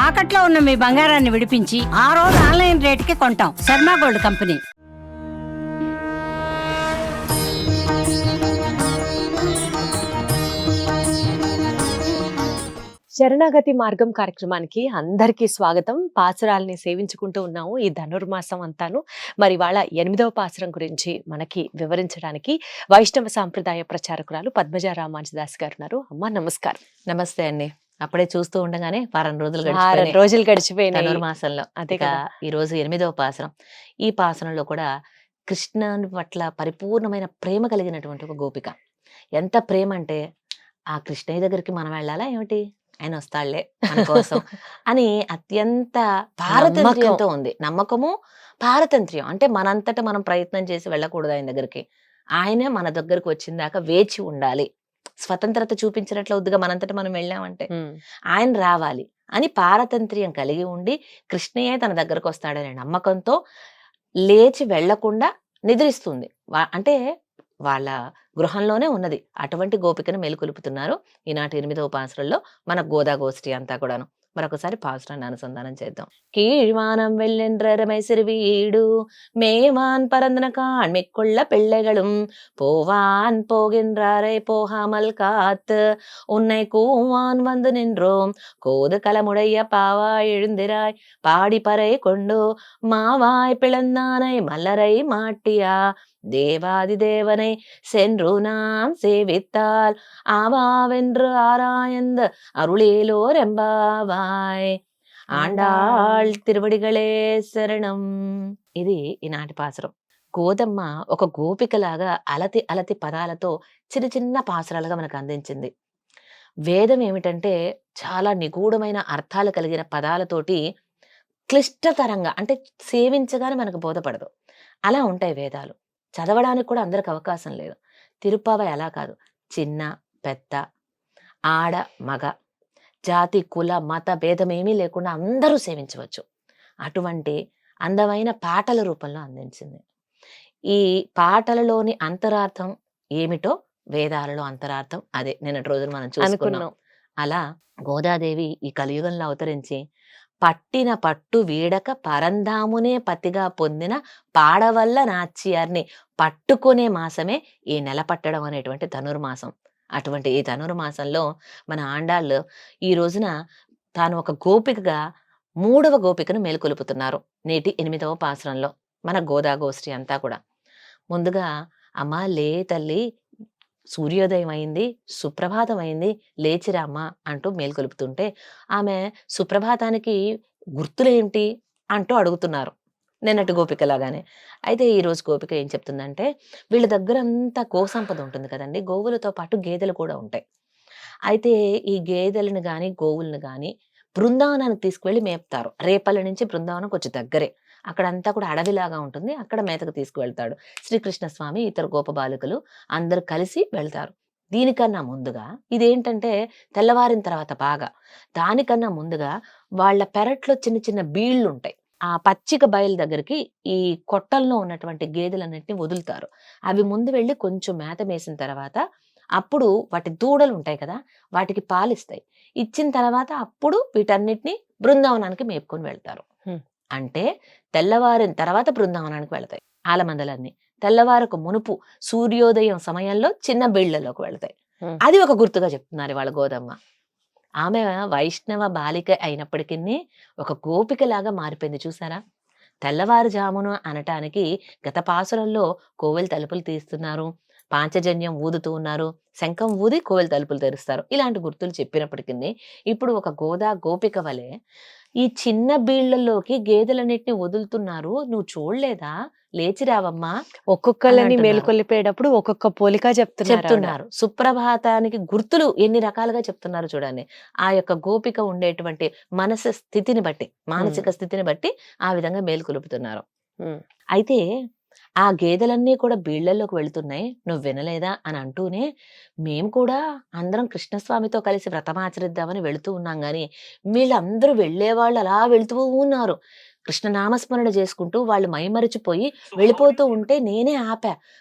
తాకట్లో ఉన్న మీ బంగారాన్ని విడిపించి ఆ రోజు ఆన్లైన్ రేటుకి కొంటాం. Sharma gold company. శరణాగతి మార్గం కార్యక్రమానికి అందరికీ స్వాగతం. పాసురాల్ని సేవించుకుంటూ ఉన్నాము ఈ ధనుర్మాసం అంతాను. మరి వాళ్ళ 8వ పాసురం గురించి మనకి వివరించడానికి వైష్ణవ సాంప్రదాయ ప్రచారకురాలు పద్మజ రామానుజదాస్ గారు ఉన్నారు. అమ్మ నమస్కారం. నమస్తే అండి. అప్పుడే చూస్తూ ఉండగానే వారం రోజులు గడిచిపోయినాయి ధనుర్మాసంలో. అదే కదా, ఈ రోజు 8వ పాసురం. ఈ పాసురంలో కూడా కృష్ణుని పట్ల పరిపూర్ణమైన ప్రేమ కలిగినటువంటి ఒక గోపిక. ఎంత ప్రేమ అంటే, ఆ కృష్ణయ్య దగ్గరికి మనం వెళ్ళాలా ఏమిటి, ఆయన వస్తాళ్లే మన కోసం అని అత్యంత పారతంత్ర్యంతో ఉంది. నమ్మకము, పారతంత్ర్యం. అంటే మనంతట మనం ప్రయత్నం చేసి వెళ్ళకూడదు ఆయన దగ్గరికి. ఆయనే మన దగ్గరకు వచ్చిందాక వేచి ఉండాలి. స్వతంత్రత చూపించినట్లు వద్దుగా మనంతట మనం వెళ్ళామంటే ఆయన రావాలి అని పారతంత్ర్యం కలిగి ఉండి కృష్ణయ్య తన దగ్గరకు వస్తాడనే నమ్మకంతో లేచి వెళ్లకుండా నిద్రిస్తుంది. అంటే వాళ్ళ గృహంలోనే ఉన్నది. అటువంటి గోపికను మేలుకొలుపుతున్నారు ఈనాటి 8వ పాసురంలో మన గోదాగోష్ఠి అంతా కూడాను. మరొకసారి పాసురాన్ని అనుసంధానం చేద్దాం. కీழ்வானம் வெள்ளென்ற சிறுவீடு மேவான் பரந்தன காண் மிக்குள்ள பிள்ளைகளும் போவான் போகின்றாரை போகாமல் காத்து உன்னை கூவான் வந்து நின்றோம் கோது கலமுடைய பாவாய் எழுந்திராய் பாடி பறை கொண்டு மாவாய் பிளந்தானை மலரை மாட்டியா தேவாதி தேவனை சென்று நாம் சேவித்தால் ஆவாவென்று ஆராயந்த அருளேலோர் ఎంబావాయ్ ఆండాళ్ తిరువడిగలే శరణం. ఇది ఈనాటి పాసురం. గోదమ్మ ఒక గోపికలాగా అలతి అలతి పదాలతో చిన్న చిన్న పాసురాలుగా మనకు అందించింది. వేదం ఏమిటంటే చాలా నిగూఢమైన అర్థాలు కలిగిన పదాలతోటి క్లిష్టతరంగా, అంటే సేవించగానే మనకు బోధపడదు అలా ఉంటాయి వేదాలు. చదవడానికి కూడా అందరికి అవకాశం లేదు. తిరుప్పావై అలా కాదు. చిన్న పెద్ద, ఆడ మగ, జాతి కుల మత భేదమేమీ లేకుండా అందరూ సేవించవచ్చు. అటువంటి అందమైన పాటల రూపంలో అందించింది. ఈ పాటలలోని అంతరార్థం ఏమిటో వేదాలలో అంతరార్థం అదే నిన్నటి రోజున మనం చూసుకున్నాం. అలా గోదాదేవి ఈ కలియుగంలో అవతరించి పట్టిన పట్టు వీడక పరంధామునే పతిగా పొందిన పాడవల్ల నాచ్యార్ని పట్టుకునే మాసమే ఈ నెల పట్టడం అనేటువంటి ధనుర్మాసం. అటువంటి ఈ ధనుర్మాసంలో మన ఆండాళ్ళు ఈ రోజున తాను ఒక గోపికగా 3వ గోపికను మేలుకొలుపుతున్నారు నేటి 8వ పాసురంలో మన గోదాగోష్ఠి అంతా కూడా. ముందుగా అమ్మా లే తల్లి, సూర్యోదయం అయింది, సుప్రభాతం అయింది, లేచిరామ్మా అంటూ మేల్కొలుపుతుంటే ఆమె సుప్రభాతానికి గుర్తులేంటి అంటూ అడుగుతున్నారు నిన్నటి గోపికలాగానే. అయితే ఈరోజు గోపిక ఏం చెప్తుందంటే, వీళ్ళ దగ్గర అంతా గోసంపద ఉంటుంది కదండి, గోవులతో పాటు గేదెలు కూడా ఉంటాయి. అయితే ఈ గేదెలను కానీ గోవులను కానీ బృందావనానికి తీసుకువెళ్ళి మేపుతారు. రేపల్లి నుంచి బృందావనం కొంచెం దగ్గరే. అక్కడంతా కూడా అడవిలాగా ఉంటుంది. అక్కడ మేతకు తీసుకువెళ్తాడు శ్రీకృష్ణ స్వామి, ఇతర గోప బాలికలు అందరు కలిసి వెళ్తారు. దీనికన్నా ముందుగా ఇదేంటంటే తెల్లవారిన తర్వాత బాగా, దానికన్నా ముందుగా వాళ్ళ పెరట్లో చిన్న చిన్న బీళ్లు ఉంటాయి. ఆ పచ్చిక బయలు దగ్గరికి ఈ కొట్టల్లో ఉన్నటువంటి గేదెలన్నింటినీ వదులుతారు. అవి ముందు వెళ్ళి కొంచెం మేత వేసిన తర్వాత అప్పుడు వాటి దూడలు ఉంటాయి కదా, వాటికి పాలిస్తాయి. ఇచ్చిన తర్వాత అప్పుడు వీటన్నిటిని బృందావనానికి మేపుకొని వెళ్తారు. అంటే తెల్లవారిన తర్వాత బృందావనానికి వెళతాయి ఆలమందలన్నీ. తెల్లవారకు మునుపు సూర్యోదయం సమయంలో చిన్న బీళ్లలోకి వెళతాయి. అది ఒక గుర్తుగా చెప్తున్నారు వాళ్ళ గోదమ్మ. ఆమె వైష్ణవ బాలిక అయినప్పటికీ ఒక గోపికలాగా మారిపోయింది. చూసారా, తెల్లవారుజామును అనటానికి గత పాసురంలో కోవెల తలుపులు తీస్తున్నారు, పాంచజన్యం ఊదుతూ ఉన్నారు, శంఖం ఊది కోవెల తలుపులు తెరుస్తారు, ఇలాంటి గుర్తులు చెప్పినప్పటికీ ఇప్పుడు ఒక గోదా గోపిక వలె ఈ చిన్న బీళ్లలోకి గేదెలన్నిటిని వదులుతున్నారు. నువ్వు చూడలేదా, లేచిరావమ్మా. ఒక్కొక్కళ్ళని మేలుకొల్లిపోయేటప్పుడు ఒక్కొక్క పోలిక చెప్తున్నారు. సుప్రభాతానికి గుర్తులు ఎన్ని రకాలుగా చెప్తున్నారు చూడండి. ఆ యొక్క గోపిక ఉండేటువంటి మనసు స్థితిని బట్టి, మానసిక స్థితిని బట్టి ఆ విధంగా మేలుకొలుపుతున్నారు. అయితే ఆ గేదెలన్నీ కూడా బీళ్లలోకి వెళుతున్నాయి, నువ్వు వినలేదా అని అంటూనే, మేము కూడా అందరం కృష్ణస్వామితో కలిసి వ్రతమాచరిద్దామని వెళుతూ ఉన్నాం, కానీ వీళ్ళందరూ వెళ్ళేవాళ్ళు అలా వెళుతూ ఉన్నారు. కృష్ణ నామస్మరణ చేసుకుంటూ వాళ్ళు మైమరిచిపోయి వెళ్ళిపోతూ ఉంటే నేనే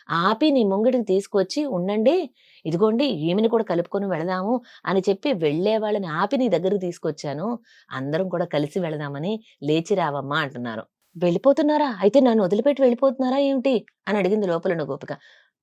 ఆపి నీ ముంగిటికి తీసుకొచ్చి ఉండండి, ఇదిగోండి ఈమెను కూడా కలుపుకొని వెళదాము అని చెప్పి వెళ్ళే వాళ్ళని ఆపి నీ దగ్గరికి తీసుకొచ్చాను, అందరం కూడా కలిసి వెళదామని, లేచి రావమ్మా అంటున్నారు. వెళ్ళిపోతున్నారా? అయితే నన్ను వదిలిపెట్టి వెళ్ళిపోతున్నారా ఏమిటి అని అడిగింది లోపల గోపిక.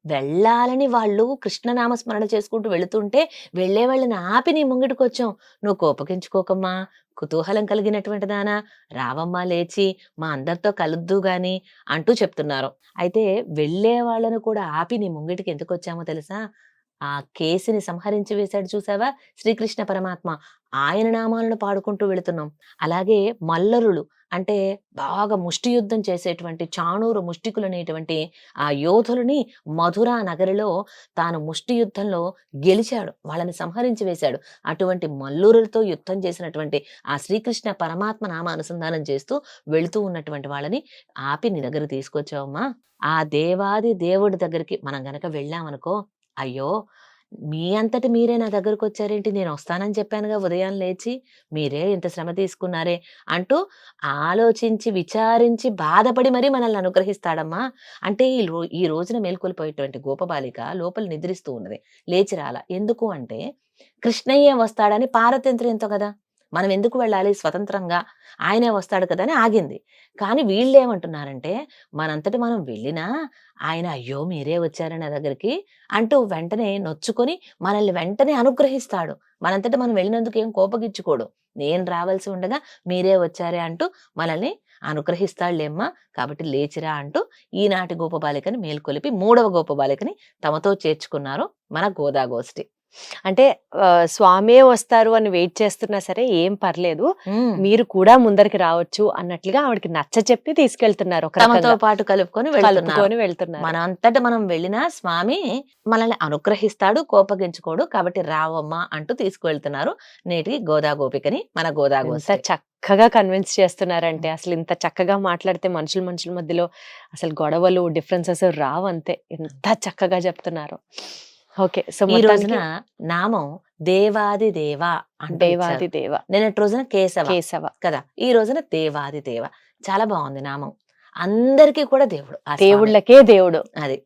వెళ్ళాలని వాళ్ళు కృష్ణనామస్మరణ చేసుకుంటూ వెళుతుంటే వెళ్ళే వాళ్ళని ఆపి నీ ముంగిటికొచ్చాం, నువ్వు కోపగించుకోకమ్మా, కుతూహలం కలిగినటువంటి దానా, రావమ్మా లేచి మా అందరితో కలుద్దు గాని అంటూ చెప్తున్నారు. అయితే వెళ్ళే వాళ్ళను కూడా ఆపి నీ ముంగిటికి ఎందుకు వచ్చామో తెలుసా? ఆ కేసిని సంహరించి వేశాడు చూసావా శ్రీకృష్ణ పరమాత్మ, ఆయన నామాలను పాడుకుంటూ వెళుతున్నాం. అలాగే మల్లరులు అంటే బాగా ముష్టి యుద్ధం చేసేటువంటి చాణూరు ముష్టికులు అనేటువంటి ఆ యోధులని మధురా నగరిలో తాను ముష్టి యుద్ధంలో గెలిచాడు, వాళ్ళని సంహరించి వేశాడు. అటువంటి మల్లూరులతో యుద్ధం చేసినటువంటి ఆ శ్రీకృష్ణ పరమాత్మ నామ అనుసంధానం చేస్తూ వెళుతూ ఉన్నటువంటి వాళ్ళని ఆపి నీ దగ్గర తీసుకొచ్చావమ్మా. ఆ దేవాది దేవుడి దగ్గరికి మనం గనక వెళ్ళామనుకో, అయ్యో మీ అంతటి మీరే నా దగ్గరకు వచ్చారేంటి, నేను వస్తానని చెప్పానుగా ఉదయం లేచి, మీరే ఇంత శ్రమ తీసుకున్నారే అంటూ ఆలోచించి విచారించి బాధపడి మరీ మనల్ని అనుగ్రహిస్తాడమ్మా. అంటే ఈ రోజున మేల్కొల్పోయేటువంటి గోపబాలిక లోపల నిద్రిస్తూ ఉన్నది, లేచి రాల. ఎందుకు అంటే కృష్ణయ్యే వస్తాడని పారతంత్ర్యంతో కదా, మనం ఎందుకు వెళ్ళాలి, స్వతంత్రంగా ఆయనే వస్తాడు కదా అని ఆగింది. కానీ వీళ్ళేమంటున్నారంటే మనంతటి మనం వెళ్ళినా ఆయన అయ్యో మీరే వచ్చారు నా దగ్గరికి అంటూ వెంటనే నొచ్చుకొని మనల్ని వెంటనే అనుగ్రహిస్తాడు. మనంతటి మనం వెళ్ళినందుకు ఏం కోపగించుకోడు, నేను రావాల్సి ఉండగా మీరే వచ్చారే అంటూ మనల్ని అనుగ్రహిస్తాడులేమ్మా, కాబట్టి లేచిరా అంటూ ఈనాటి గోపబాలికని మేల్కొలిపి 3వ గోపబాలికని తమతో చేర్చుకున్నారు మన గోదాగోష్ఠి. అంటే స్వామే వస్తారు అని వెయిట్ చేస్తున్నా సరే ఏం పర్లేదు, మీరు కూడా ముందరికి రావచ్చు అన్నట్లుగా ఆవిడకి నచ్చ చెప్పి తీసుకెళ్తున్నారు, తమతో పాటు కలుపుకొని వెళ్తున్నారు. మన అంతటా మనం వెళ్ళినా స్వామి మనల్ని అనుగ్రహిస్తాడు, కోపగించుకోడు, కాబట్టి రావమ్మా అంటూ తీసుకువెళ్తున్నారు నేటి గోదాగోపికని మన గోదాగోష్ఠి. చక్కగా కన్విన్స్ చేస్తున్నారంటే, అసలు ఇంత చక్కగా మాట్లాడితే మనుషుల మధ్యలో అసలు గొడవలు డిఫరెన్సెస్ రావంతే, ఎంత చక్కగా చెప్తున్నారు. ఓకే, సో ఈ రోజున నామం దేవాది దేవ, దేవాది దేవ, నిన్నటి రోజున కేశవ కదా, ఈ రోజున దేవాది దేవ. చాలా బాగుంది నామం, అందరికీ కూడా దేవుడు, దేవుళ్ళకే దేవుడు. అది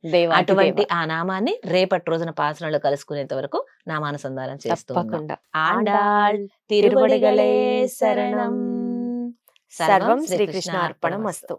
అటువంటి ఆ నామాన్ని రేపటి రోజున పాసనలో కలుసుకునేంత వరకు నామానుసంధానం చేస్తూ ఆండాళ్ తిరువడిగలే శరణం. సర్వం శ్రీకృష్ణ అర్పణమస్తు.